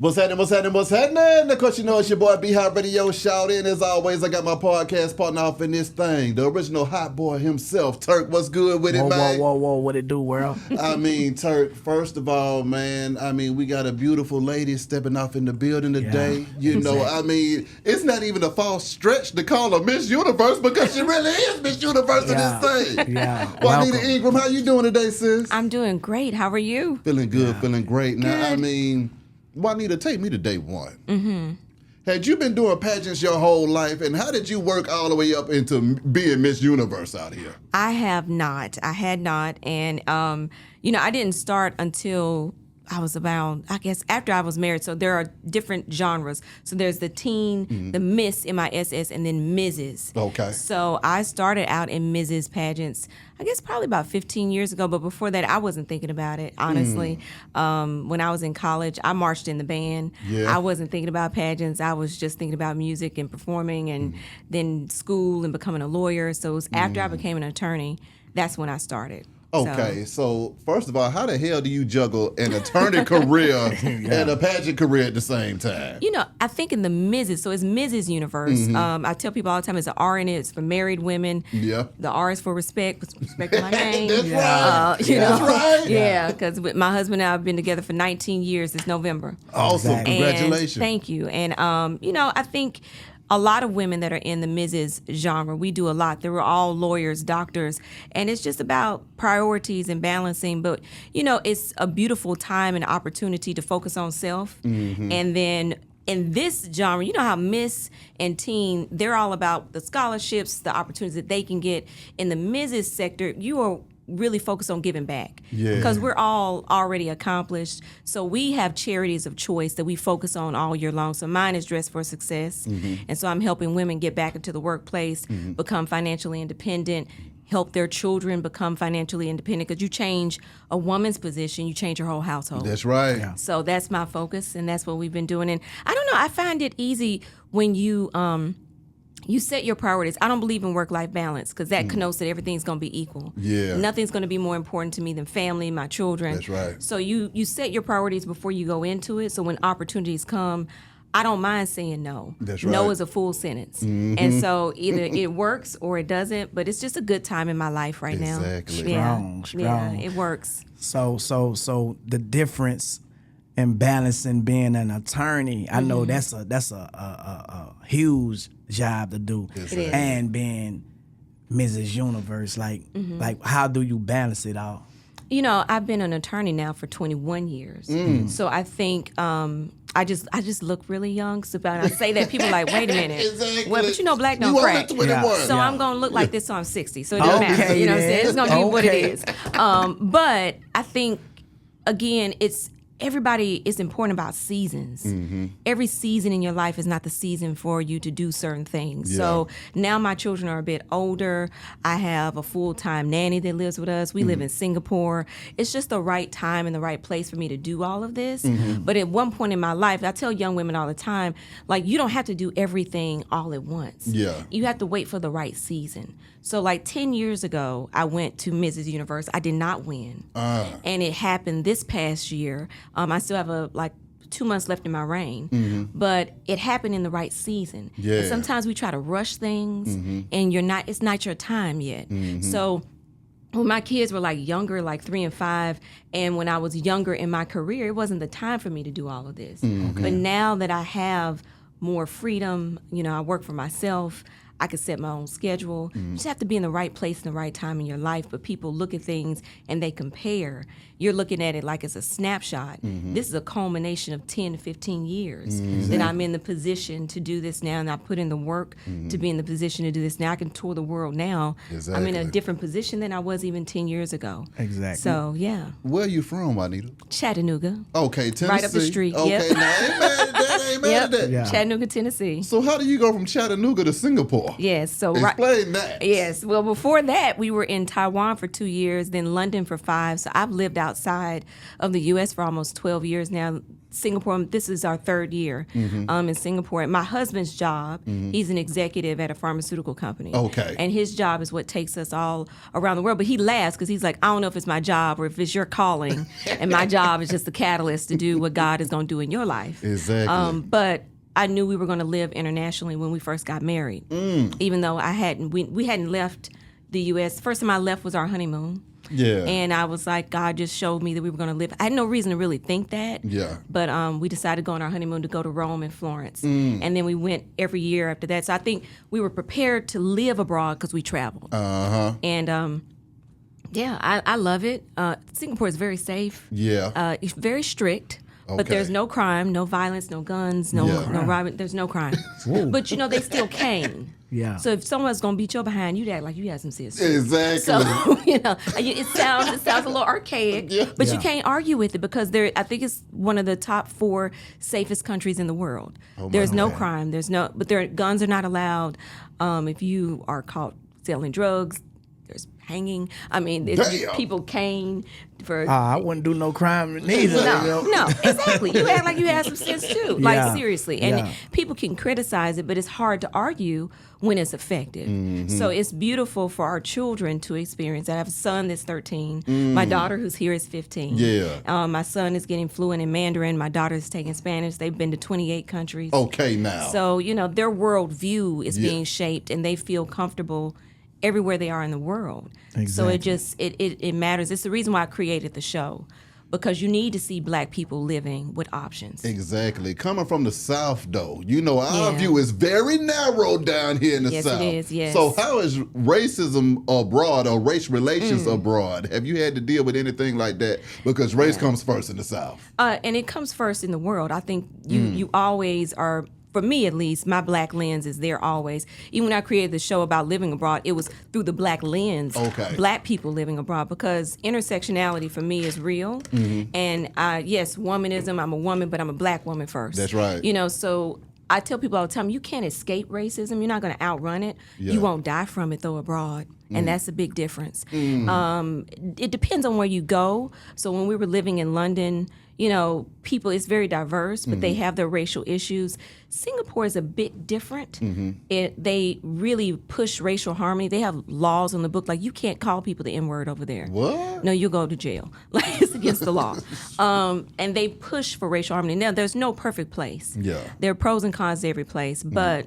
What's happening? Of course, you know it's your boy B-Hot Radio. Shout in. As always, I got my podcast partner off in this thing. The original hot boy himself, Turk. What's good with it, man? Whoa. What it do, world? I mean, Turk, first of all, man, we got a beautiful lady stepping off in the building today. You know, it's not even a false stretch to call her Miss Universe because she really is Miss Universe in this thing. Yeah. Juanita Ingram, how you doing today, sis? I'm doing great. How are you? Feeling good, feeling great. Now, Juanita, take me to day one. Mm-hmm. Had you been doing pageants your whole life, and how did you work all the way up into being Miss Universe out here? I had not. And, I didn't start until I was about, after I was married. So there are different genres. So there's the teen, the Miss, M-I-S-S, and then Mrs. Okay. So I started out in Mrs. pageants, probably about 15 years ago. But before that, I wasn't thinking about it, honestly. When I was in college, I marched in the band. Yeah. I wasn't thinking about pageants. I was just thinking about music and performing and then school and becoming a lawyer. So it was after I became an attorney, that's when I started. Okay, so first of all, how the hell do you juggle an attorney career and a pageant career at the same time? I think in the Mrs., so it's Mrs. Universe. I tell people all the time it's an R in it. It's for married women. Yeah. The R is for respect my name. That's right. That's right. Yeah, because my husband and I have been together for 19 years this November. Awesome. And Congratulations. Thank you. And, I think a lot of women that are in the Mrs. genre, we do a lot. They were all lawyers, doctors, and it's just about priorities and balancing. But, it's a beautiful time and opportunity to focus on self. And then in this genre, you know how Miss and Teen, they're all about the scholarships, the opportunities that they can get. In the Mrs. sector, you are really focused on giving back because we're all already accomplished. So we have charities of choice that we focus on all year long. So mine is Dress for Success. And so I'm helping women get back into the workplace, become financially independent, help their children become financially independent, because you change a woman's position, you change your whole household. That's right. Yeah. So that's my focus, and that's what we've been doing. And I don't know, I find it easy when you set your priorities. I don't believe in work-life balance because that connotes that everything's going to be equal. Yeah. Nothing's going to be more important to me than family, my children. That's right. So you set your priorities before you go into it. So when opportunities come, I don't mind saying no. That's right. No is a full sentence. And so either it works or it doesn't, but it's just a good time in my life right now. Exactly. Yeah. Strong. Yeah, it works. So the difference in balancing being an attorney, I know that's a huge job to do. It is. And being Mrs. Universe, like how do you balance it all? I've been an attorney now for 21 years. So I think I just look really young. So when I say that, people are like, wait a minute. Exactly. Well, but black don't you crack. Only 21. So I'm going to look like this, so I'm 60. So it doesn't matter. You know what I'm saying? It's going to be what it is. But I think, again, it's important about seasons. Every season in your life is not the season for you to do certain things. Yeah. So now my children are a bit older. I have a full-time nanny that lives with us. We live in Singapore. It's just the right time and the right place for me to do all of this. But at one point in my life, I tell young women all the time, like, you don't have to do everything all at once. Yeah. You have to wait for the right season. So like 10 years ago, I went to Mrs. Universe. I did not win. And it happened this past year. I still have 2 months left in my reign, but it happened in the right season. Yeah. And sometimes we try to rush things and it's not your time yet. So when my kids were younger, 3 and 5, and when I was younger in my career, it wasn't the time for me to do all of this. But now that I have more freedom, I work for myself, I could set my own schedule. You just have to be in the right place in the right time in your life. But people look at things and they compare. You're looking at it like it's a snapshot. This is a culmination of 10 to 15 years that I'm in the position to do this now, and I put in the work to be in the position to do this now. I can tour the world now. Exactly. I'm in a different position than I was even 10 years ago. Exactly. So, yeah. Where are you from, Juanita? Chattanooga. Okay, Tennessee. Right up the street. Okay, Yep. now ain't mad at that. Ain't mad at that. Yeah. Chattanooga, Tennessee. So how do you go from Chattanooga to Singapore? Yes. So Explain that. Yes. Well, before that, we were in Taiwan for 2 years, then London for 5. So I've lived outside of the U.S. for almost 12 years now. Singapore. This is our third year in Singapore. And my husband's job, he's an executive at a pharmaceutical company. Okay. And his job is what takes us all around the world. But he laughs because he's like, I don't know if it's my job or if it's your calling. And my job is just the catalyst to do what God is going to do in your life. Exactly. But I knew we were going to live internationally when we first got married. Even though we hadn't left the U.S. First time I left was our honeymoon. Yeah. And I was like, God just showed me that we were going to live. I had no reason to really think that. Yeah. But we decided to go on our honeymoon to go to Rome and Florence. And then we went every year after that. So I think we were prepared to live abroad because we traveled. And yeah, I love it. Singapore is very safe. Yeah. It's very strict. But Okay. there's no crime, no violence, no guns, no robbing. There's no crime. But they still cane. Yeah. So if someone's gonna beat your behind, you'd act like you had some sense. Exactly. So it sounds a little archaic, but you can't argue with it because I think it's one of the top 4 safest countries in the world. There's no crime. But guns are not allowed. If you are caught selling drugs, there's hanging. I mean, people cane for. I wouldn't do no crime neither. No, exactly. You act like you have some sense too. Like Yeah. seriously, and Yeah. people can criticize it, but it's hard to argue when it's effective. So it's beautiful for our children to experience. I have a son that's 13. My daughter, who's here, is 15. Yeah. My son is getting fluent in Mandarin. My daughter is taking Spanish. They've been to 28 countries. Okay, now. So their worldview is being shaped, and they feel comfortable everywhere they are in the world. So it matters. It's the reason why I created the show, because you need to see Black people living with options. Exactly. Coming from the South, though, our view is very narrow down here in the Yes, South. it is, yes. So how is racism abroad or race relations abroad? Have you had to deal with anything like that? Because race comes first in the South. And it comes first in the world. I think you always are. For me, at least, my Black lens is there always. Even when I created the show about living abroad, it was through the Black lens, Black people living abroad, because intersectionality for me is real. And yes, womanism, I'm a woman, but I'm a Black woman first. That's right. So I tell people all the time, you can't escape racism. You're not going to outrun it. Yeah. You won't die from it, though, abroad. And that's a big difference. It depends on where you go. So when we were living in London, people, it's very diverse, but they have their racial issues. Singapore is a bit different. They really push racial harmony. They have laws on the book, like you can't call people the N-word over there. What? No, you'll go to jail. Like, it's against the law. And they push for racial harmony. Now, there's no perfect place. Yeah. There are pros and cons to every place, but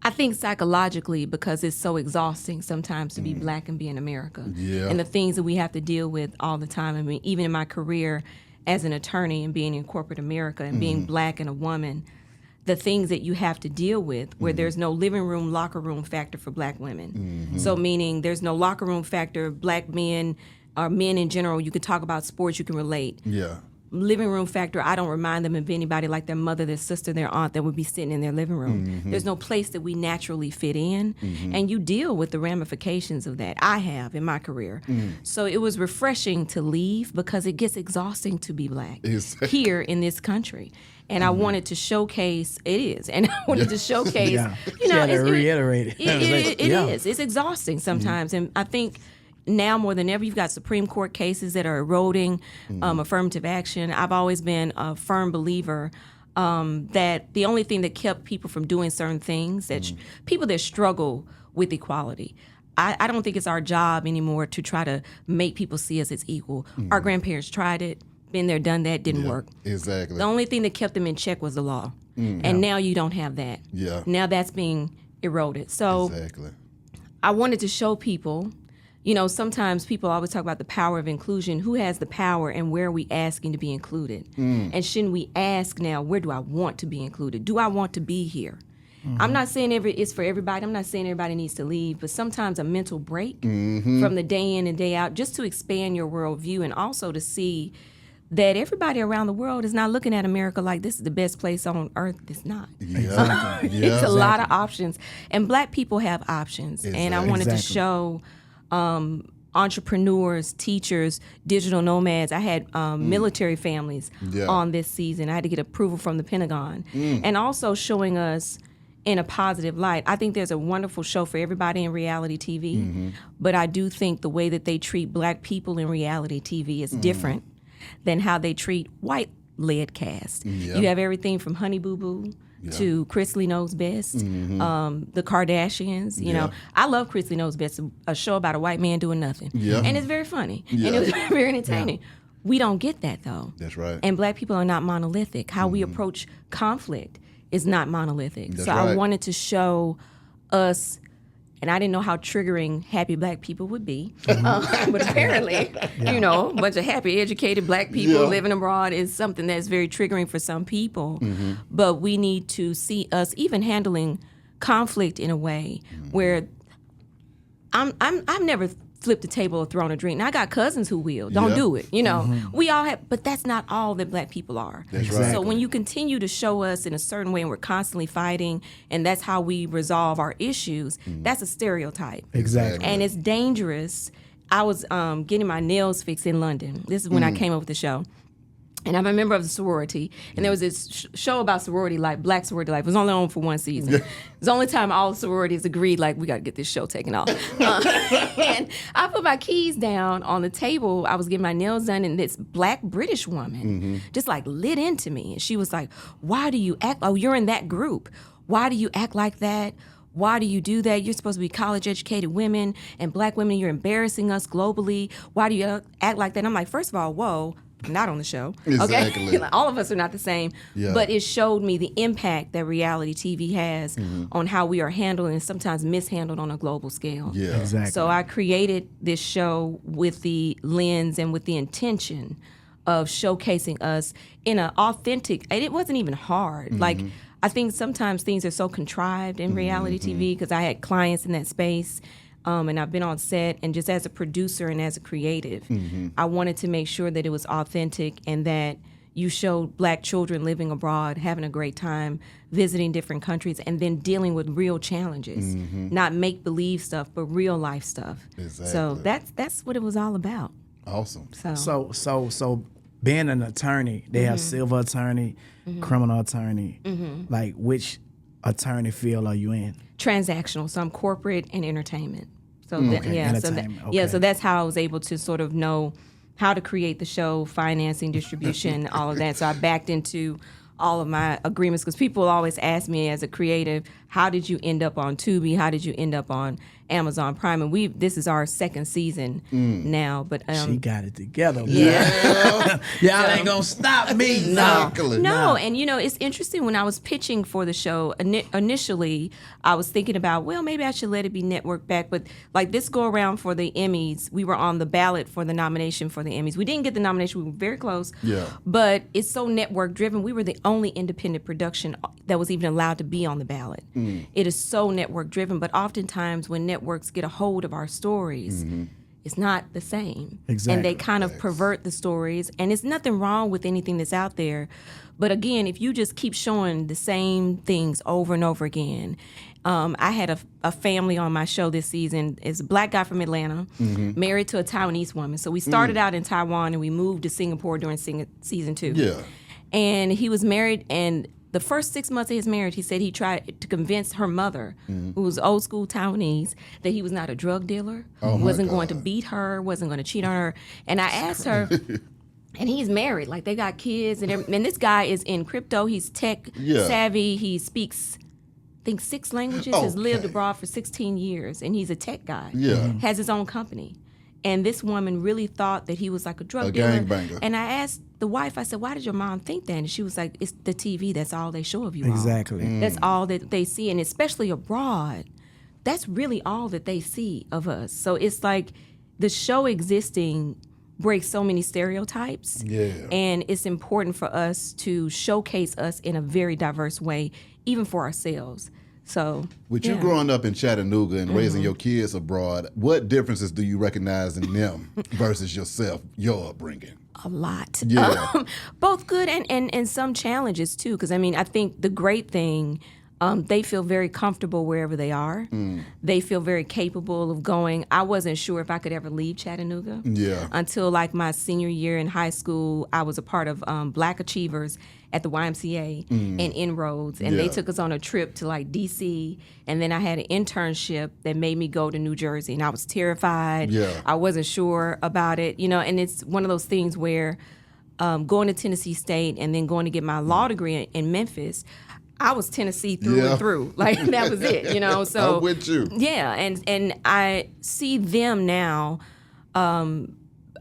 I think psychologically, because it's so exhausting sometimes to be Black and be in America. Yeah. And the things that we have to deal with all the time. I mean, even in my career as an attorney and being in corporate America and being Black and a woman, the things that you have to deal with, where there's no living room, locker room factor for Black women. So meaning there's no locker room factor, Black men or men in general, you can talk about sports, you can relate. Yeah. Living room factor, I don't remind them of anybody like their mother, their sister, their aunt that would be sitting in their living room. There's no place that we naturally fit in, and you deal with the ramifications of that. I have in my career. So it was refreshing to leave because it gets exhausting to be Black here in this country. And I wanted to showcase, and I wanted to showcase, reiterate it. It is. It's exhausting sometimes, and I think now more than ever, you've got Supreme Court cases that are eroding affirmative action. I've always been a firm believer that the only thing that kept people from doing certain things, that people that struggle with equality, I don't think it's our job anymore to try to make people see us as equal. Our grandparents tried it, been there, done that, didn't work. Exactly. The only thing that kept them in check was the law. And now you don't have that. Yeah. Now that's being eroded. So Exactly. I wanted to show people, sometimes people always talk about the power of inclusion. Who has the power and where are we asking to be included? And shouldn't we ask now, where do I want to be included? Do I want to be here? I'm not saying it's for everybody. I'm not saying everybody needs to leave, but sometimes a mental break from the day in and day out, just to expand your worldview and also to see that everybody around the world is not looking at America like this is the best place on earth. It's not. Yeah. It's a lot of options. And Black people have options. And I wanted to show entrepreneurs, teachers, digital nomads. I had military families on this season. I had to get approval from the Pentagon. And also showing us in a positive light. I think there's a wonderful show for everybody in reality TV. But I do think the way that they treat Black people in reality TV is different than how they treat white led cast. Yeah. You have everything from Honey Boo Boo to Chrisley Knows Best, the Kardashians. You know, I love Chrisley Knows Best, a show about a white man doing nothing. Yeah. And it's very funny. Yeah. And it was very entertaining. We don't get that, though. That's right. And black people are not monolithic. How we approach conflict is not monolithic. That's so right. I wanted to show us, and I didn't know how triggering happy black people would be. But apparently, you know, a bunch of happy, educated black people living abroad is something that's very triggering for some people. But we need to see us even handling conflict in a way where I've never flipped the table or thrown a drink. Now I got cousins who will. Don't do it. You know, we all have, but that's not all that black people are. That's right. So when you continue to show us in a certain way and we're constantly fighting and that's how we resolve our issues, that's a stereotype. Exactly. And it's dangerous. I was getting my nails fixed in London. This is when I came up with the show. And I'm a member of the sorority. And there was this show about sorority life, black sorority life. It was only on for one season. It was the only time all the sororities agreed, like, we got to get this show taken off. And I put my keys down on the table. I was getting my nails done, and this black British woman just, like, lit into me. And she was like, why do you act, you're in that group. Why do you act like that? Why do you do that? You're supposed to be college-educated women and black women. You're embarrassing us globally. Why do you act like that? And I'm like, first of all, whoa. Not on the show. Exactly. Okay? Like, all of us are not the same. Yeah. But it showed me the impact that reality TV has on how we are handled and sometimes mishandled on a global scale. Yeah. Exactly. So I created this show with the lens and with the intention of showcasing us in an authentic, and it wasn't even hard. Like, I think sometimes things are so contrived in reality TV because I had clients in that space. And I've been on set, and just as a producer and as a creative, I wanted to make sure that it was authentic and that you showed black children living abroad, having a great time, visiting different countries, and then dealing with real challenges, not make-believe stuff, but real life stuff. Exactly. So that's what it was all about. Awesome. So being an attorney, they have civil attorney, criminal attorney. Like, which attorney field are you in? Transactional, so I'm corporate and entertainment. So Entertainment, so that's how I was able to sort of know how to create the show, financing, distribution, all of that. So I backed into all of my agreements because people always ask me as a creative, how did you end up on Tubi? How did you end up on Amazon Prime? And this is our second season now. But She got it together. Boy. Yeah. Y'all ain't gonna stop me. Exactly. No, and you know, it's interesting when I was pitching for the show, initially, I was thinking about, well, maybe I should let it be network back. But like this go around for the Emmys, we were on the ballot for the nomination for the Emmys. We didn't get the nomination, we were very close. Yeah. But it's so network driven. We were the only independent production that was even allowed to be on the ballot. It is so network driven, but oftentimes when networks get a hold of our stories, it's not the same. Exactly. And they kind of pervert the stories, and it's nothing wrong with anything that's out there. But again, if you just keep showing the same things over and over again, I had a family on my show this season. It's a black guy from Atlanta, married to a Taiwanese woman. So we started out in Taiwan and we moved to Singapore during season 2. Yeah. And he was married, and the first 6 months of his marriage, he said he tried to convince her mother, who was old school Taiwanese, that he was not a drug dealer, wasn't going to beat her, wasn't going to cheat on her. And I asked her, and he's married, like they got kids, and this guy is in crypto. He's tech savvy. He speaks, I think, 6 languages. Has lived abroad for 16 years, and he's a tech guy. Yeah. Has his own company. And this woman really thought that he was like a drug dealer. Gangbanger. And I asked the wife, I said, why did your mom think that? And she was like, it's the TV. That's all they show of you all. Exactly. That's all that they see. And especially abroad, that's really all that they see of us. So it's like the show existing breaks so many stereotypes. Yeah. And it's important for us to showcase us in a very diverse way, even for ourselves. So, with you growing up in Chattanooga and raising your kids abroad, what differences do you recognize in them versus yourself, your upbringing? A lot. Yeah. Both good and some challenges too. Because I mean, I think the great thing, they feel very comfortable wherever they are. They feel very capable of going. I wasn't sure if I could ever leave Chattanooga. Yeah. Until like my senior year in high school, I was a part of Black Achievers at the YMCA and Inroads, and they took us on a trip to like DC, and then I had an internship that made me go to New Jersey, and I was terrified. Yeah. I wasn't sure about it, you know, and it's one of those things where going to Tennessee State and then going to get my law degree in Memphis, I was Tennessee through and through. Like, that was it, you know. So I'm with you. Yeah, and I see them now.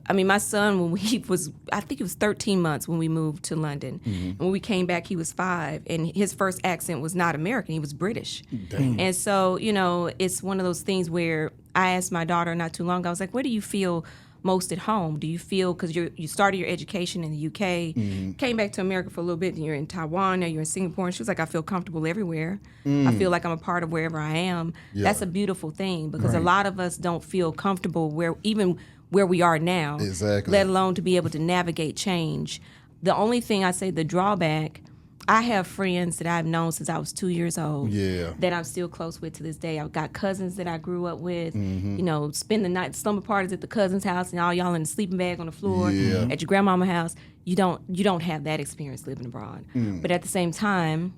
I mean, my son, when he was, I think it was 13 months when we moved to London. And when we came back, he was 5. And his first accent was not American. He was British. Dang. And so, you know, it's one of those things where I asked my daughter not too long ago, I was like, where do you feel most at home? Do you feel, because you started your education in the UK, came back to America for a little bit, and you're in Taiwan, now you're in Singapore, and she was like, I feel comfortable everywhere. I feel like I'm a part of wherever I am. Yeah. That's a beautiful thing, because a lot of us don't feel comfortable where we are now, let alone to be able to navigate change. The only thing I say, the drawback, I have friends that I've known since I was 2 years old that I'm still close with to this day. I've got cousins that I grew up with, you know, spend the night, slumber parties at the cousin's house, and all y'all in the sleeping bag on the floor at your grandmama's house. You don't have that experience living abroad. But at the same time,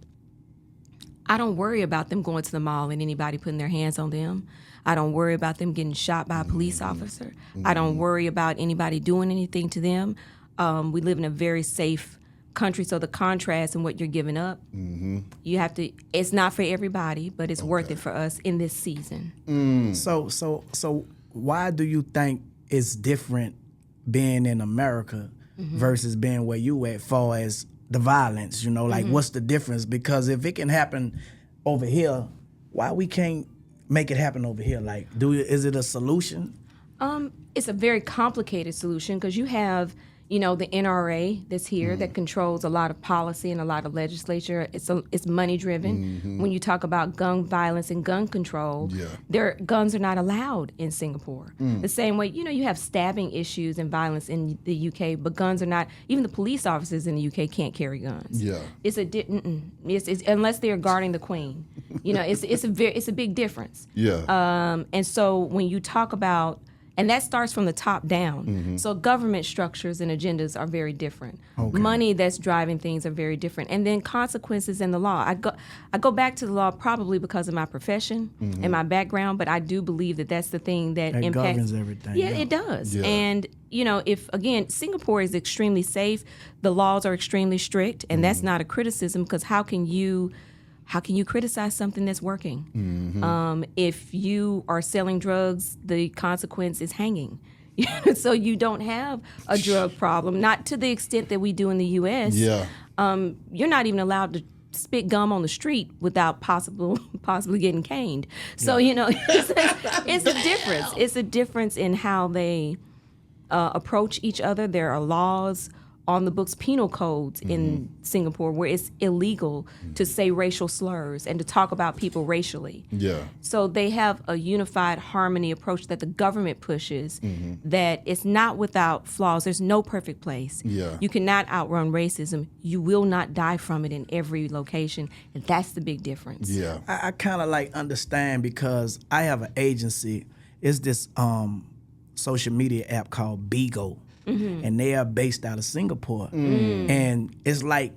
I don't worry about them going to the mall and anybody putting their hands on them. I don't worry about them getting shot by a police officer. I don't worry about anybody doing anything to them. We live in a very safe country, so the contrast in what you're giving up, you have to, it's not for everybody, but it's worth it for us in this season. So why do you think it's different being in America versus being where you at, far as the violence, you know, like what's the difference? Because if it can happen over here, why we can't make it happen over here? Like, is it a solution? It's a very complicated solution, because you have, you know, the NRA that's here that controls a lot of policy and a lot of legislature. It's money driven. When you talk about gun violence and gun control, guns are not allowed in Singapore. The same way, you know, you have stabbing issues and violence in the UK, but guns are not. Even the police officers in the UK can't carry guns. Yeah, it's unless they're guarding the Queen. You know, it's a big difference. Yeah. And so when you talk about, and that starts from the top down. So government structures and agendas are very different. Money that's driving things are very different. And then consequences in the law. I go back to the law probably because of my profession and my background, but I do believe that that's the thing that impacts. Governs everything. Yeah, it does. Yeah. And, you know, if, again, Singapore is extremely safe, the laws are extremely strict, and that's not a criticism, because how can you criticize something that's working? If you are selling drugs, the consequence is hanging. So you don't have a drug problem, not to the extent that we do in the U.S. Yeah. You're not even allowed to spit gum on the street without possibly getting caned. So, you know, it's a difference. It's a difference in how they approach each other. There are laws on the books, penal codes in Singapore, where it's illegal to say racial slurs and to talk about people racially. Yeah. So they have a unified harmony approach that the government pushes, that it's not without flaws. There's no perfect place. Yeah. You cannot outrun racism. You will not die from it in every location, and that's the big difference. Yeah. I kind of like understand, because I have an agency. It's this social media app called Bigo. And they are based out of Singapore. And it's like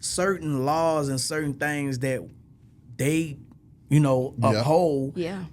certain laws and certain things that they, you know, uphold. Yeah.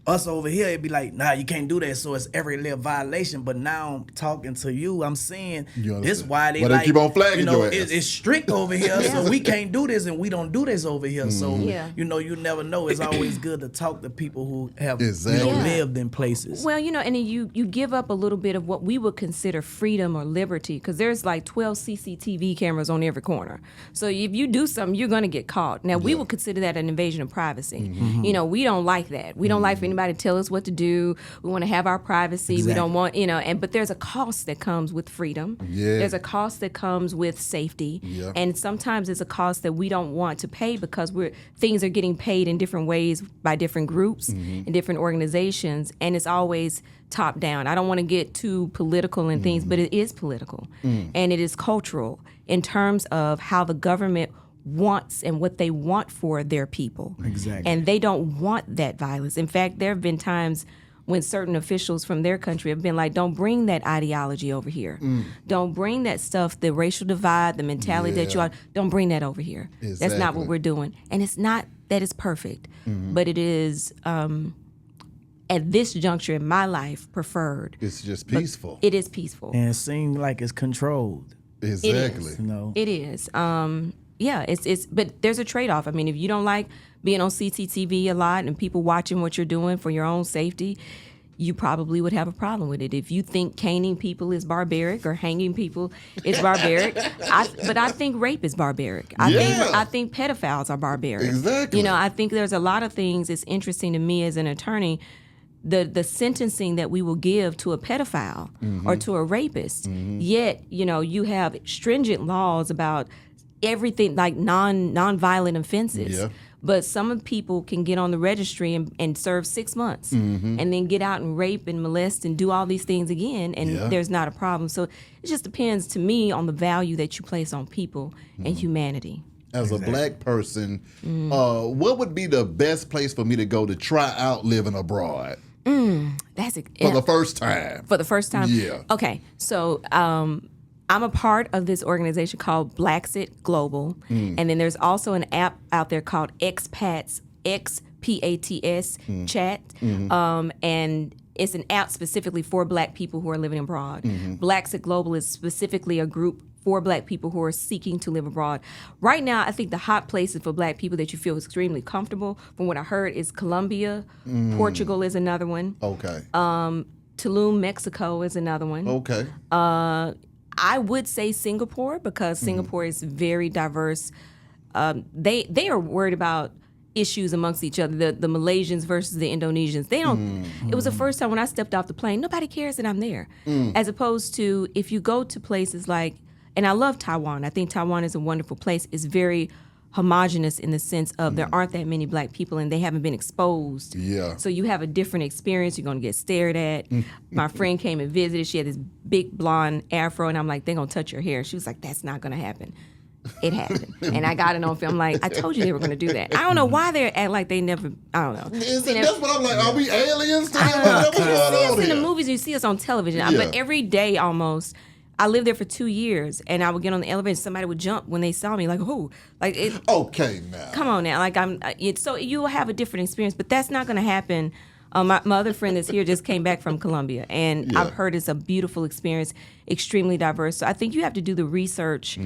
Us over here, it'd be like, nah, you can't do that. So it's every little violation. But now I'm talking to you, I'm seeing this why they like, keep on flagging, you know, it's strict over here, so we can't do this, and we don't do this over here. So, you know, you never know. It's always good to talk to people who have you know, lived in places. Well, you know, and then you give up a little bit of what we would consider freedom or liberty, because there's like 12 CCTV cameras on every corner. So if you do something, you're going to get caught. Now, we would consider that an invasion of privacy. You know, we don't like that. We don't like for anybody to tell us what to do. We want to have our privacy. Exactly. We don't want, you know, but there's a cost that comes with freedom. Yeah. There's a cost that comes with safety. Yeah. And sometimes it's a cost that we don't want to pay, because things are getting paid in different ways by different groups and different organizations, and it's always top down. I don't want to get too political and things, but it is political and it is cultural in terms of how the government wants and what they want for their people. Exactly. And they don't want that violence. In fact, there have been times when certain officials from their country have been like, don't bring that ideology over here. Don't bring that stuff, the racial divide, the mentality that you are, don't bring that over here. Exactly. That's not what we're doing. And it's not that it's perfect, but it is, at this juncture in my life, preferred. It's just peaceful. It is peaceful. And it seems like it's controlled. Exactly. You know, It is. Yeah, it's but there's a trade-off. I mean, if you don't like being on CCTV a lot and people watching what you're doing for your own safety, you probably would have a problem with it. If you think caning people is barbaric or hanging people is barbaric, but I think rape is barbaric. I think pedophiles are barbaric. Exactly. You know, I think there's a lot of things. It's interesting to me as an attorney, the sentencing that we will give to a pedophile or to a rapist. Yet, you know, you have stringent laws about everything like non-violent offenses. Yeah. But some people can get on the registry and serve 6 months and then get out and rape and molest and do all these things again, and there's not a problem. So it just depends to me on the value that you place on people and humanity. As a black person, what would be the best place for me to go to try out living abroad? For the first time. For the first time? Yeah. Okay, so I'm a part of this organization called Blacksit Global, and then there's also an app out there called Expats, XPATS chat, and it's an app specifically for black people who are living abroad. Blacksit Global is specifically a group for black people who are seeking to live abroad. Right now, I think the hot places for black people that you feel extremely comfortable, from what I heard, is Colombia, Portugal is another one. Okay. Tulum, Mexico is another one. Okay. I would say Singapore because Singapore is very diverse. They are worried about issues amongst each other. The Malaysians versus the Indonesians. They don't. It was the first time when I stepped off the plane. Nobody cares that I'm there. As opposed to if you go to places like, and I love Taiwan. I think Taiwan is a wonderful place. It's very homogenous in the sense of there aren't that many black people and they haven't been exposed. Yeah. So you have a different experience. You're going to get stared at. My friend came and visited. She had this big blonde afro, and I'm like, they're going to touch your hair. She was like, that's not going to happen. It happened. And I got it on film. I'm like, I told you they were going to do that. I don't know why they act like they never, I don't know. That's what I'm like, are we aliens? You see us in the movies, you see us on television. Yeah. But every day almost, I lived there for 2 years, and I would get on the elevator, and somebody would jump when they saw me, like, who? Like, Okay, now. come on now. Like, so you will have a different experience, but that's not going to happen. My other friend that's here just came back from Colombia, and I've heard it's a beautiful experience, extremely diverse. So I think you have to do the research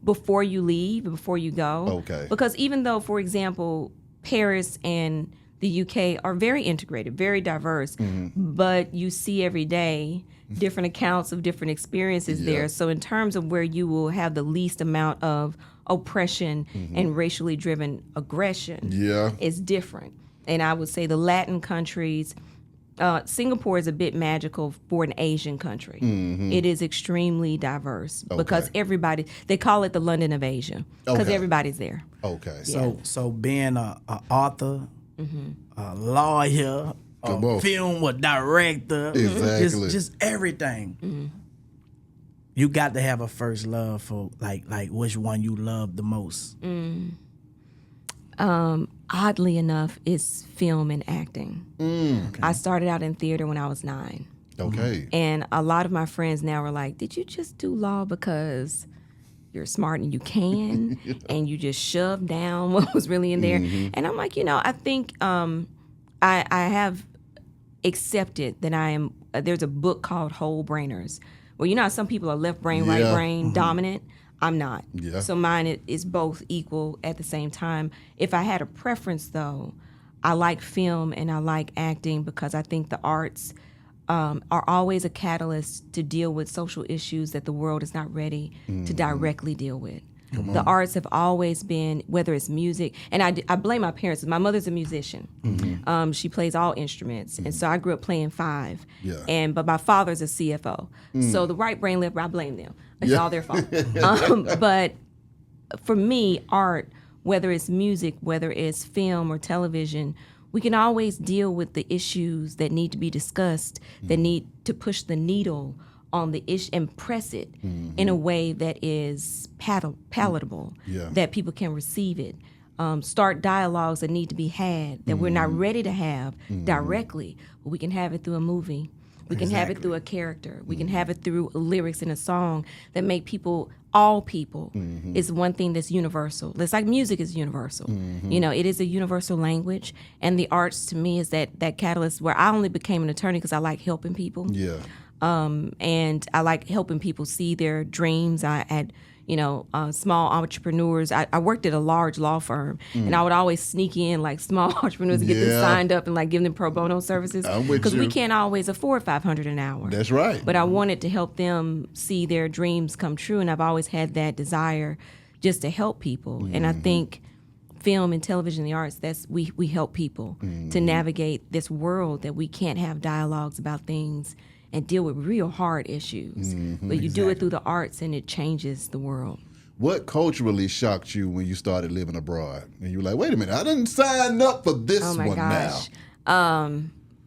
before you leave, before you go. Okay. Because even though, for example, Paris and the UK are very integrated, very diverse, but you see every day different accounts of different experiences there. So in terms of where you will have the least amount of oppression and racially driven aggression is different. And I would say the Latin countries, Singapore is a bit magical for an Asian country. It is extremely diverse because everybody, they call it the London of Asia because everybody's there. Okay. So being a author, a lawyer, a film, a director, Exactly. just everything. You got to have a first love for like which one you love the most. Oddly enough, it's film and acting. Okay. I started out in theater when I was 9. Okay. And a lot of my friends now are like, did you just do law because you're smart and you can, and you just shoved down what was really in there? And I'm like, I think I have accepted that I am, there's a book called Whole Brainers. Well, you know how some people are left brain, right brain dominant? I'm not. Yeah. So mine is both equal at the same time. If I had a preference, though, I like film and I like acting because I think the arts are always a catalyst to deal with social issues that the world is not ready to directly deal with. The arts have always been, whether it's music, and I blame my parents. My mother's a musician. She plays all instruments, and so I grew up playing 5. Yeah. But my father's a CFO. So the right brain left, I blame them. It's all their fault. But for me, art, whether it's music, whether it's film or television, we can always deal with the issues that need to be discussed, that need to push the needle on the issue and press it in a way that is palatable, that people can receive it. Start dialogues that need to be had that we're not ready to have directly, but we can have it through a movie. We can have it through a character. We can have it through lyrics in a song that make people, all people, is one thing that's universal. It's like music is universal. It is a universal language, and the arts to me is that catalyst where I only became an attorney because I like helping people. Yeah. And I like helping people see their dreams. I had, small entrepreneurs. I worked at a large law firm, and I would always sneak in like small entrepreneurs to get them signed up and like give them pro bono services because we can't always afford $500 an hour. That's right. But I wanted to help them see their dreams come true, and I've always had that desire just to help people. And I think film and television, the arts, we help people to navigate this world that we can't have dialogues about things and deal with real hard issues. But you do it through the arts, and it changes the world. What culturally shocked you when you started living abroad? And you were like, wait a minute, I didn't sign up for this Oh my one gosh. now.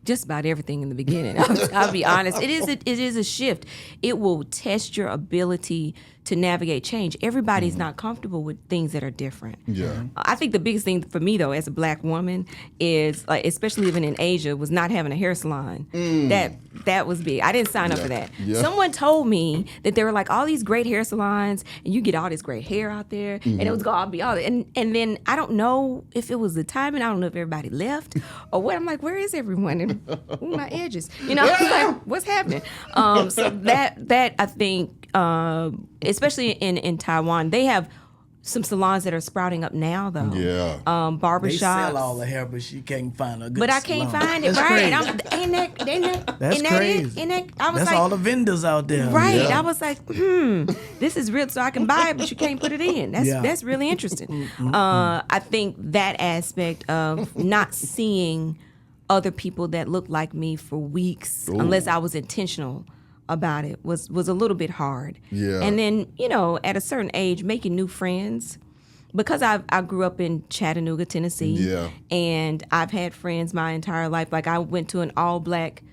Just about everything in the beginning. I'll be honest. It is a shift. It will test your ability to navigate change. Everybody's not comfortable with things that are different. Yeah. I think the biggest thing for me though, as a Black woman, is like, especially living in Asia, was not having a hair salon. That was big. I didn't sign up for that. Yeah. Someone told me that there were like all these great hair salons, and you get all this great hair out there, and it was going to be all. And then I don't know if it was the timing. I don't know if everybody left or what. I'm like, where is everyone? And who are my edges? I was like, what's happening? So that I think, especially in Taiwan, they have some salons that are sprouting up now, though. Yeah. Barbershops. They sell all the hair, but she can't find a good But I can't salon. find it, That's right? crazy. That's crazy. I was That's like, all the vendors out there. right. Yeah. I was like, this is real, so I can buy it, but you can't put it in. That's really interesting. I think that aspect of not seeing other people that look like me for weeks, unless I was intentional about it, was a little bit hard. Yeah. And then, at a certain age, making new friends. Because I grew up in Chattanooga, Tennessee. Yeah. And I've had friends my entire life. Like, I went to an all-Black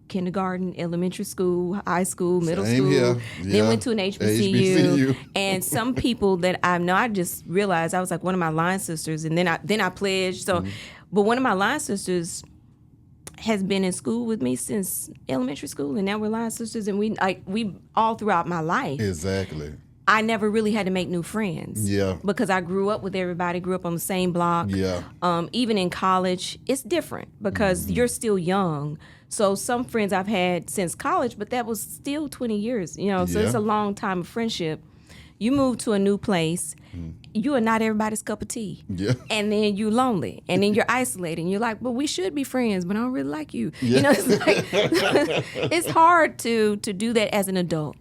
kindergarten, elementary school, high school, middle Same school. here. Then Yeah. went to an HBCU. HBCU. And some people that I know, I just realized I was like one of my line sisters. And then I pledged. So, but one of my line sisters has been in school with me since elementary school, and now we're line sisters, and we all throughout my life. Exactly. I never really had to make new friends. Yeah. Because I grew up with everybody, grew up on the same block. Yeah. Even in college, it's different because you're still young. So some friends I've had since college, but that was still 20 years, so Yeah. it's a long time of friendship. You move to a new place, you are not everybody's cup of tea. Yeah. And then you're lonely, and then you're isolated, and you're like, well, we should be friends, but I don't really like you. Yeah. It's like, it's hard to do that as an adult,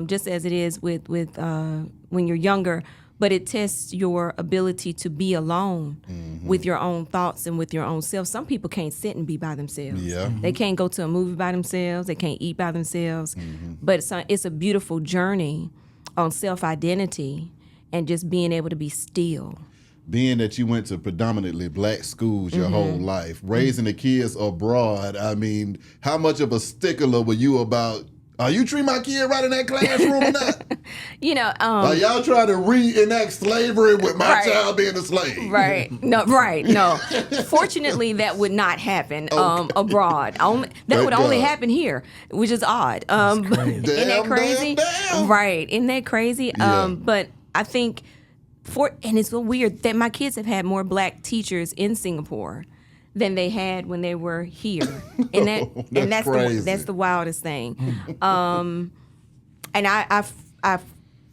just as it is with when you're younger. But it tests your ability to be alone with your own thoughts and with your own self. Some people can't sit and be by themselves. Yeah. They can't go to a movie by themselves. They can't eat by themselves. But it's a beautiful journey on self-identity and just being able to be still. Being that you went to predominantly Black schools your whole life, raising the kids abroad, I mean, how much of a stickler were you about, are you treating my kid right in that classroom or not? Are y'all trying to reenact slavery with my Right. child being a slave? Right. No. Fortunately, that would not happen abroad. That Thank would only God. happen here, which is odd. Isn't that Damn, crazy? damn. Right. Isn't that crazy? Yeah. But I think and it's so weird that my kids have had more Black teachers in Singapore than they had when they were here, and that's crazy. the wildest thing. And I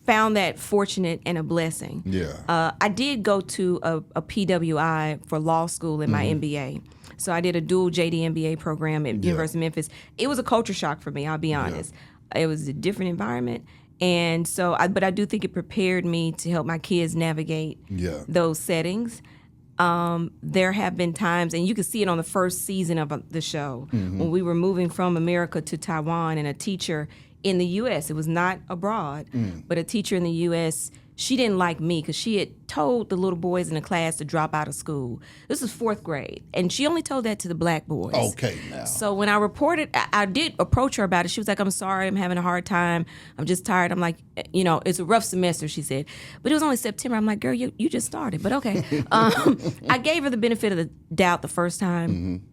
found that fortunate and a blessing. Yeah. I did go to a PWI for law school in my MBA. So I did a dual JD MBA program at University of Memphis. It was a culture shock for me, I'll be honest. It was a different environment. And so, but I do think it prepared me to help my kids navigate those settings. There have been times, and you can see it on the first season of the show, when we were moving from America to Taiwan, and a teacher in the U.S., it was not abroad, but a teacher in the U.S., she didn't like me because she had told the little boys in the class to drop out of school. This was 4th grade, and she only told that to the Black boys. Okay, now. So when I reported, I did approach her about it. She was like, I'm sorry, I'm having a hard time. I'm just tired. I'm like, it's a rough semester, she said. But it was only September. I'm like, girl, you just started, but okay. I gave her the benefit of the doubt the first time.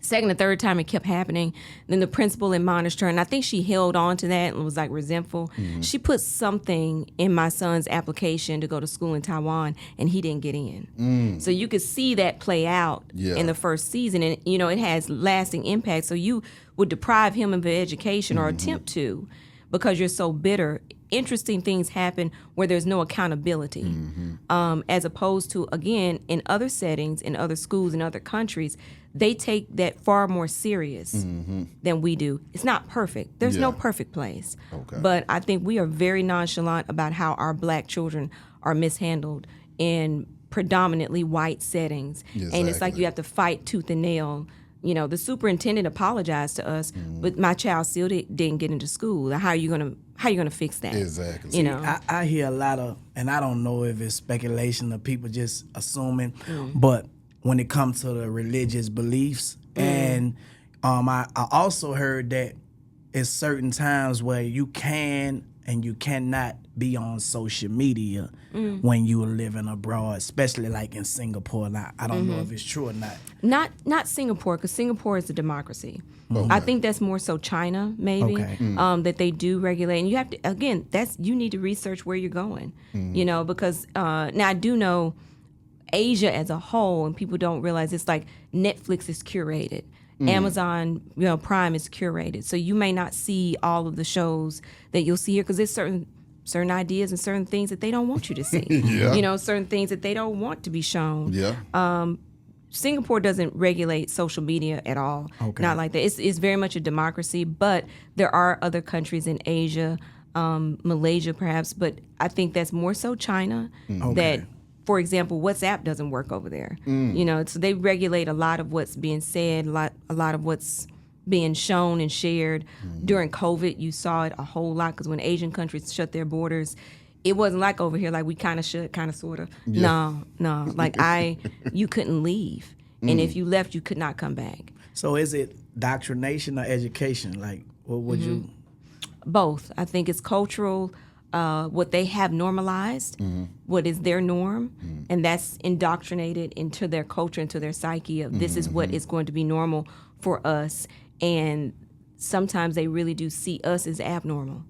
Second and third time it kept happening. Then the principal admonished her, and I think she held on to that and was like resentful. She put something in my son's application to go to school in Taiwan, and he didn't get in. So you could see that play out in the first season, and it has lasting impact. So you would deprive him of an education or attempt to, because you're so bitter. Interesting things happen where there's no accountability, as opposed to, again, in other settings, in other schools, in other countries, they take that far more serious than we do. It's not perfect. There's no perfect place. Okay. But I think we are very nonchalant about how our black children are mishandled in predominantly white settings. And it's like you have to fight tooth and nail. The superintendent apologized to us, but my child still didn't get into school. How are you gonna fix that? Exactly. I hear a lot of, and I don't know if it's speculation or people just assuming, but when it comes to the religious beliefs, and I also heard that it's certain times where you can and you cannot be on social media when you are living abroad, especially like in Singapore. Now, I don't know if it's true or not. Not Singapore, because Singapore is a democracy. I think that's more so China, maybe, that they do regulate. And you have to, again, you need to research where you're going, because now I do know Asia as a whole, and people don't realize it's like Netflix is curated. Amazon, Prime is curated. So you may not see all of the shows that you'll see here, because there's certain ideas and certain things that they don't want you to see. Certain things that they don't want to be shown. Singapore doesn't regulate social media at all. Not like that. It's very much a democracy, but there are other countries in Asia, Malaysia perhaps, but I think that's more so China that, for example, WhatsApp doesn't work over there. So they regulate a lot of what's being said, a lot of what's being shown and shared. During COVID, you saw it a whole lot, because when Asian countries shut their borders, it wasn't like over here, like we kind of should, kind of, sort of. No. Like you couldn't leave. And if you left, you could not come back. So is it doctrination or education? Like, what would you? Both. I think it's cultural, what they have normalized, what is their norm, and that's indoctrinated into their culture, into their psyche of this is what is going to be normal for us. And sometimes they really do see us as abnormal.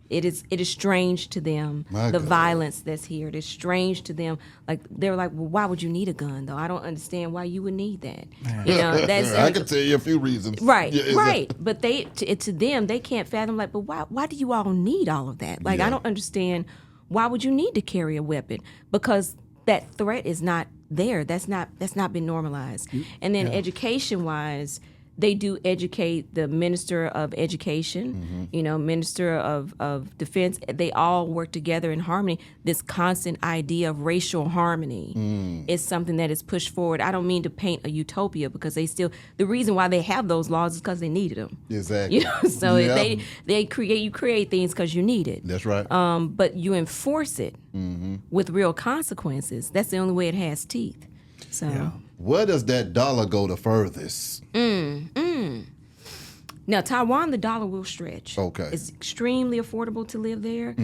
It is strange to them, violence that's here. It is strange to them. Like, they're like, well, why would you need a gun, though? I don't understand why you would need that. That's I can tell you a few reasons. Right, right. But to them, they can't fathom, like, but why do you all need all of that? Like, I don't understand, why would you need to carry a weapon? Because that threat is not there. That's not been normalized. And then education-wise, they do educate the Minister of Education, Minister of Defense. They all work together in harmony. This constant idea of racial harmony is something that is pushed forward. I don't mean to paint a utopia, because the reason why they have those laws is because they needed them. Exactly. So you create things because you need it. That's right. But you enforce it with real consequences. That's the only way it has teeth. So. Yeah. Where does that dollar go the furthest? Now, Taiwan, the dollar will stretch. Okay. It's extremely affordable to live there.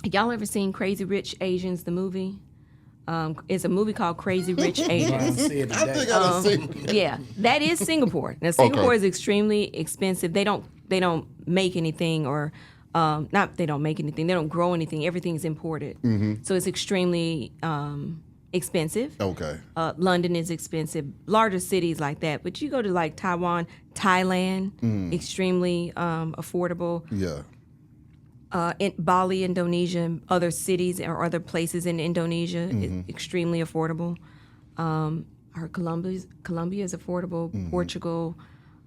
Y'all ever seen Crazy Rich Asians, the movie? It's a movie called Crazy Rich Asians. I think I've seen it. Yeah, that is Singapore. Now, Singapore is extremely expensive. They don't make anything, or not they don't make anything. They don't grow anything. Everything's imported. So it's extremely expensive. Okay. London is expensive. Larger cities like that. But you go to like Taiwan, Thailand, extremely affordable. Yeah. In Bali, Indonesia, and other cities or other places in Indonesia, is extremely affordable. Colombia is affordable. Portugal.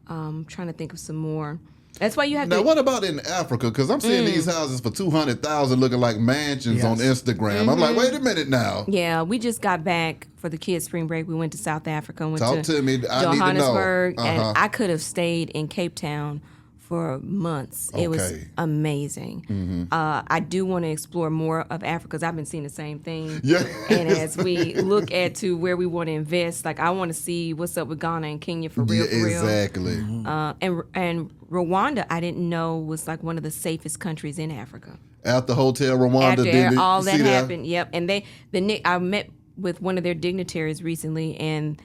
Trying to think of some more. That's why you have Now, what about in Africa? Because I'm seeing these houses for $200,000 looking like mansions on Instagram. I'm like, wait a minute now. Yeah, we just got back for the kids' spring break. We went to South Africa. Talk to me. I Johannesburg, need to know. And I could have stayed in Cape Town for months. It was amazing. I do want to explore more of Africa, because I've been seeing the same thing. Yeah. And as we look at to where we want to invest, like I want to see what's up with Ghana and Kenya for real. Exactly. And Rwanda, I didn't know was like one of the safest countries in Africa. After Hotel Rwanda, After all that happened, yep. And I met with one of their dignitaries recently, and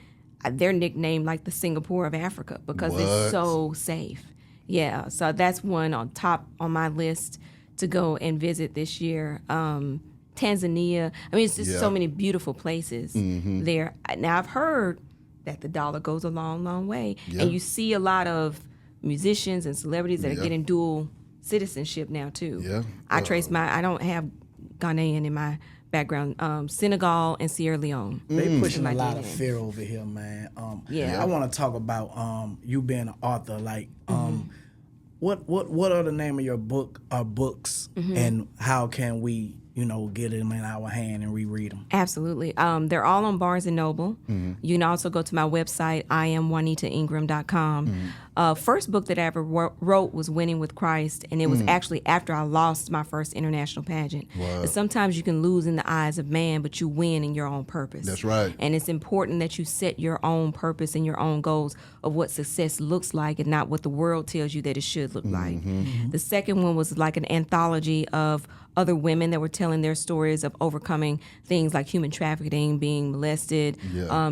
they're nicknamed like the Singapore of Africa because it's so safe. Yeah, so that's one on top on my list to go and visit this year. Tanzania. I mean, it's just so many beautiful places there. Now, I've heard that the dollar goes a long, long way. Yeah. And you see a lot of musicians and celebrities that are getting dual citizenship now, too. Yeah. I don't have Ghanaian in my background, Senegal and Sierra Leone. They pushing a lot of fear over here, man. I want to talk about you being an author. Like, what are the name of your books, and how can we, get them in our hand and reread them? Absolutely. They're all on Barnes & Noble. You can also go to my website, IamJuanitaIngram.com. First book that I ever wrote was Winning with Christ, and it was actually after I lost my first international pageant. Wow. But sometimes you can lose in the eyes of man, but you win in your own purpose. That's right. And it's important that you set your own purpose and your own goals of what success looks like and not what the world tells you that it should look like. The second one was like an anthology of other women that were telling their stories of overcoming things like human trafficking, being molested,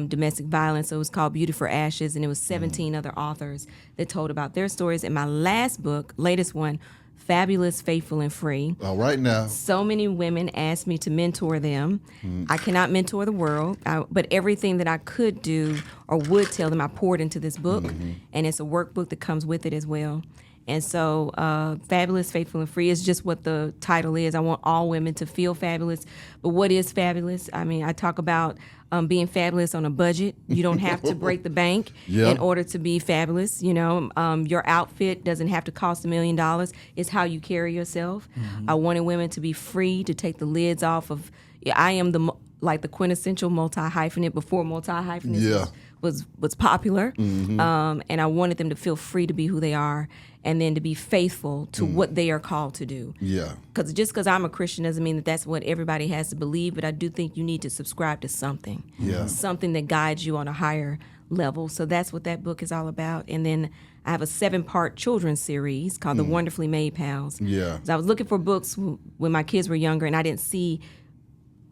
domestic violence. So it was called Beauty for Ashes, and it was 17 other authors that told about their stories. And my last book, latest one, Fabulous, Faithful, and Free. All right now. So many women asked me to mentor them. I cannot mentor the world, but everything that I could do or would tell them, I poured into this book, and it's a workbook that comes with it as well. And so Fabulous, Faithful, and Free is just what the title is. I want all women to feel fabulous. But what is fabulous? I mean, I talk about being fabulous on a budget. You don't have to break the bank in order to be fabulous. Your outfit doesn't have to cost $1 million. It's how you carry yourself. I wanted women to be free, to take the lids off of. I am the quintessential multi-hyphenate before multi-hyphenate was popular. And I wanted them to feel free to be who they are, and then to be faithful to what they are called to do. Yeah. Because just because I'm a Christian doesn't mean that that's what everybody has to believe, but I do think you need to subscribe to something. Yeah. Something that guides you on a higher level. So that's what that book is all about. And then I have a 7-part children's series called The Wonderfully Made Pals. Yeah. So I was looking for books when my kids were younger, and I didn't see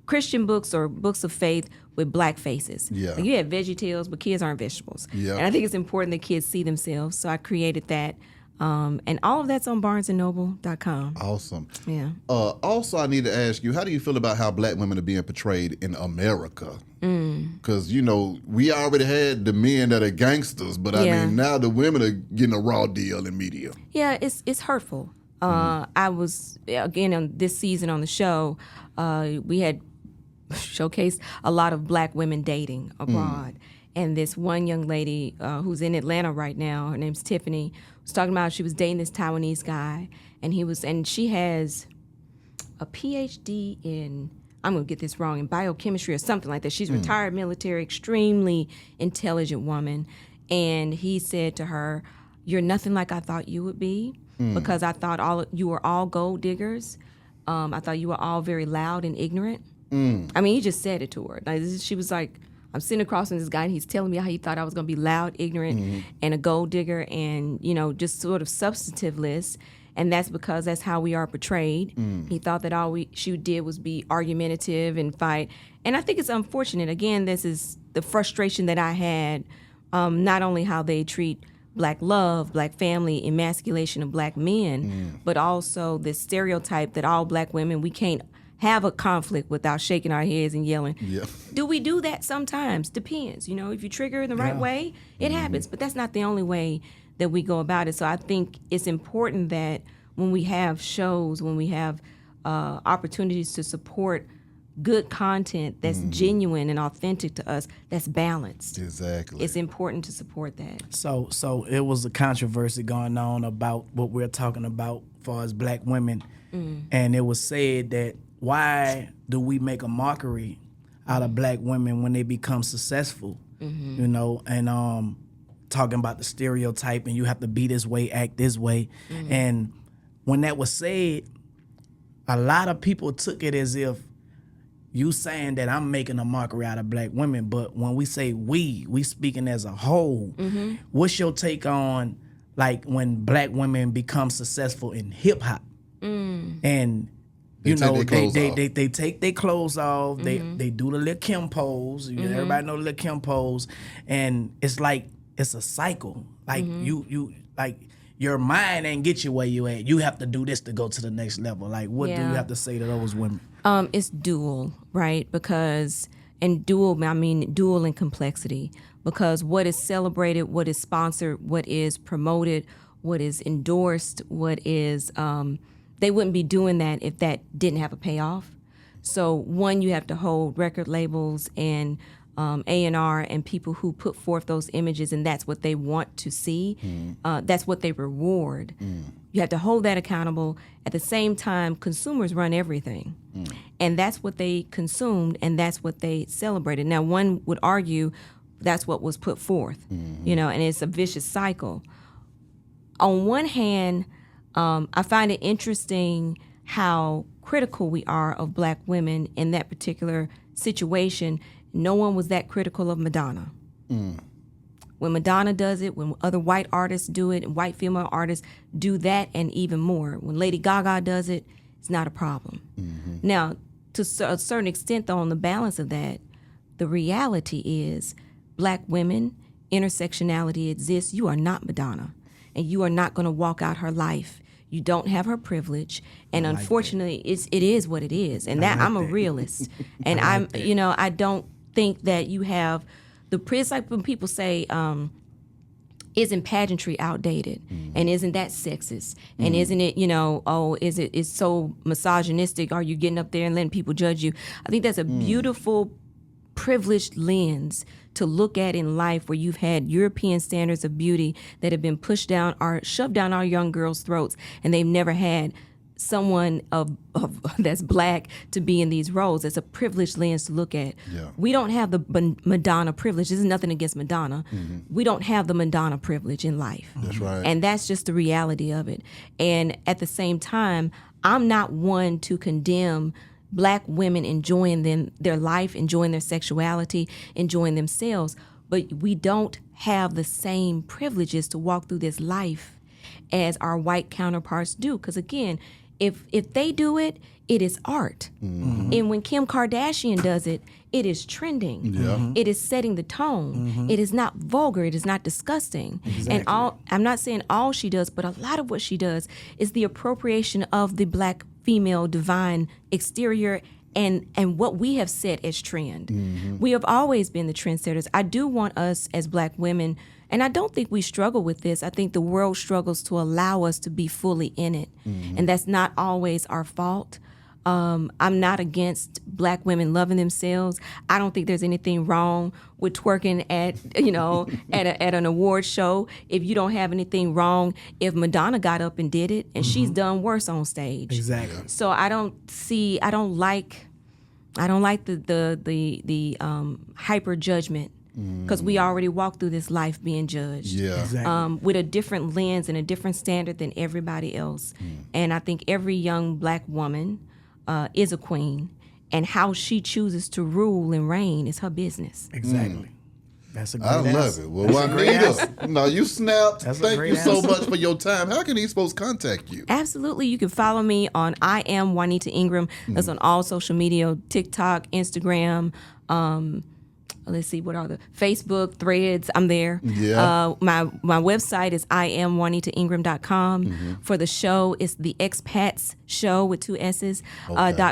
Christian books or books of faith with black faces. Yeah. Like you have VeggieTales, but kids aren't vegetables. Yeah. And I think it's important that kids see themselves. So I created that. And all of that's on BarnesandNoble.com. Awesome. Yeah. Also, I need to ask you, how do you feel about how black women are being portrayed in America? Because, we already had the men that are gangsters, but I mean, now the women are getting a raw deal in media. Yeah, it's hurtful. I was, again, on this season on the show, we had showcased a lot of black women dating abroad. And this one young lady who's in Atlanta right now, her name's Tiffany, was talking about she was dating this Taiwanese guy, and she has a PhD in, I'm gonna get this wrong, in biochemistry or something like that. She's retired military, extremely intelligent woman. And he said to her, "You're nothing like I thought you would be, because I thought you were all gold diggers. I thought you were all very loud and ignorant." I mean, he just said it to her. Like, she was like, I'm sitting across from this guy, and he's telling me how he thought I was going to be loud, ignorant, and a gold digger, and, just sort of substantiveless. And that's because that's how we are portrayed. He thought that all she did was be argumentative and fight. And I think it's unfortunate. Again, this is the frustration that I had, not only how they treat black love, black family, emasculation of black men, but also this stereotype that all black women, we can't have a conflict without shaking our heads and yelling. Yeah. Do we do that sometimes? Depends. If you trigger in the right way, it happens. But that's not the only way that we go about it. So I think it's important that when we have shows, when we have opportunities to support good content that's genuine and authentic to us, that's balanced. Exactly. It's important to support that. So it was a controversy going on about what we're talking about as far as black women. And it was said that, why do we make a mockery out of black women when they become successful? And talking about the stereotype, and you have to be this way, act this way. And when that was said, a lot of people took it as if you saying that I'm making a mockery out of black women. But when we say we speaking as a whole. What's your take on, like, when black women become successful in hip hop? And You know, take their clothes off. they take their clothes off. They do the little Kim pose. Everybody know the little Kim pose, and it's like it's a cycle. Like you like your mind ain't get you where you at. You have to do this to go to the next level. Like what do you have to say to those women? It's dual, right? Because and dual, I mean dual in complexity. Because what is celebrated, what is sponsored, what is promoted, what is endorsed, what is they wouldn't be doing that if that didn't have a payoff. So one, you have to hold record labels and A&R and people who put forth those images, and that's what they want to see. That's what they reward. You have to hold that accountable. At the same time, consumers run everything. And that's what they consumed, and that's what they celebrated. Now, one would argue that's what was put forth, you know, and it's a vicious cycle. On one hand, I find it interesting how critical we are of Black women in that particular situation. No one was that critical of Madonna. When Madonna does it, when other white artists do it, and white female artists do that and even more. When Lady Gaga does it, it's not a problem. Now, to a certain extent, though, on the balance of that, the reality is Black women, intersectionality exists. You are not Madonna, and you are not going to walk out her life. You don't have her privilege, and unfortunately, it is what it is. And that I'm a realist, and I don't think that you have the privilege. Like when people say, "Isn't pageantry outdated?" and "Isn't that sexist?" and "Isn't it, it's so misogynistic? Are you getting up there and letting people judge you?" I think that's a beautiful, privileged lens to look at in life, where you've had European standards of beauty that have been pushed down or shoved down our young girls' throats, and they've never had someone of that's Black to be in these roles. It's a privileged lens to look at. We don't have the Madonna privilege. This is nothing against Madonna. We don't have the Madonna privilege in life. That's right. And that's just the reality of it. And at the same time, I'm not one to condemn Black women enjoying their life, enjoying their sexuality, enjoying themselves, but we don't have the same privileges to walk through this life as our white counterparts do. Because again, if they do it, it is art. And when Kim Kardashian does it, it is trending. It is setting the tone. It is not vulgar. It is not disgusting. And I'm not saying all she does, but a lot of what she does is the appropriation of the Black female divine exterior and what we have set as trend. We have always been the trendsetters. I do want us as Black women, and I don't think we struggle with this. I think the world struggles to allow us to be fully in it. And that's not always our fault. I'm not against Black women loving themselves. I don't think there's anything wrong with twerking at at an award show. If you don't have anything wrong if Madonna got up and did it, and she's done worse on stage. Exactly. So I don't like the hyper judgment, because we already walked through this life being judged. Exactly. With a different lens and a different standard than everybody else. And I think every young Black woman is a queen, and how she chooses to rule and reign is her business. Exactly. That's a great I love answer. it. Well, Juanita, no, you snapped. That's a Thank great you so answer. much for your time. How can these folks contact you? Absolutely. You can follow me on I am Juanita Ingram. That's on all social media, TikTok, Instagram, let's see, what are the Facebook, Threads, I'm there. My website is IamJuanitaIngram.com. For the show, it's the Expats show with 2 S's,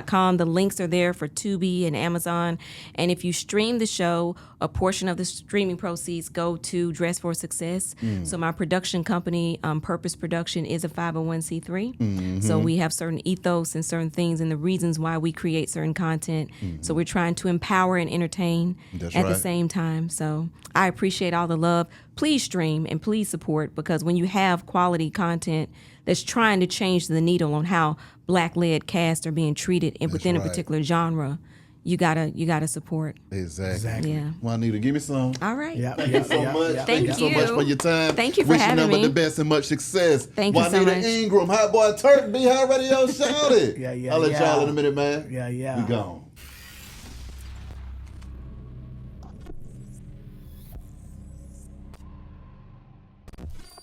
.com. The links are there for Tubi and Amazon. And if you stream the show, a portion of the streaming proceeds go to Dress for Success. So my production company, Purpose Production, is a 501c3. So we have certain ethos and certain things and the reasons why we create certain content. So we're trying to empower and entertain at the same time. So I appreciate all the love. Please stream and please support, because when you have quality content that's trying to change the needle on how Black-led casts are being treated within a particular genre, you gotta support. Exactly. Yeah. Juanita, give me some. All right. Thank you so much. Thank you so you. much for your time. Thank you for Wish having you nothing me. but the best and much success. Thank you so Juanita much. Ingram, Hot Boy Turk, Be High Radio, shout it. Yeah. I'll let y'all in a minute, man. Yeah. We gone.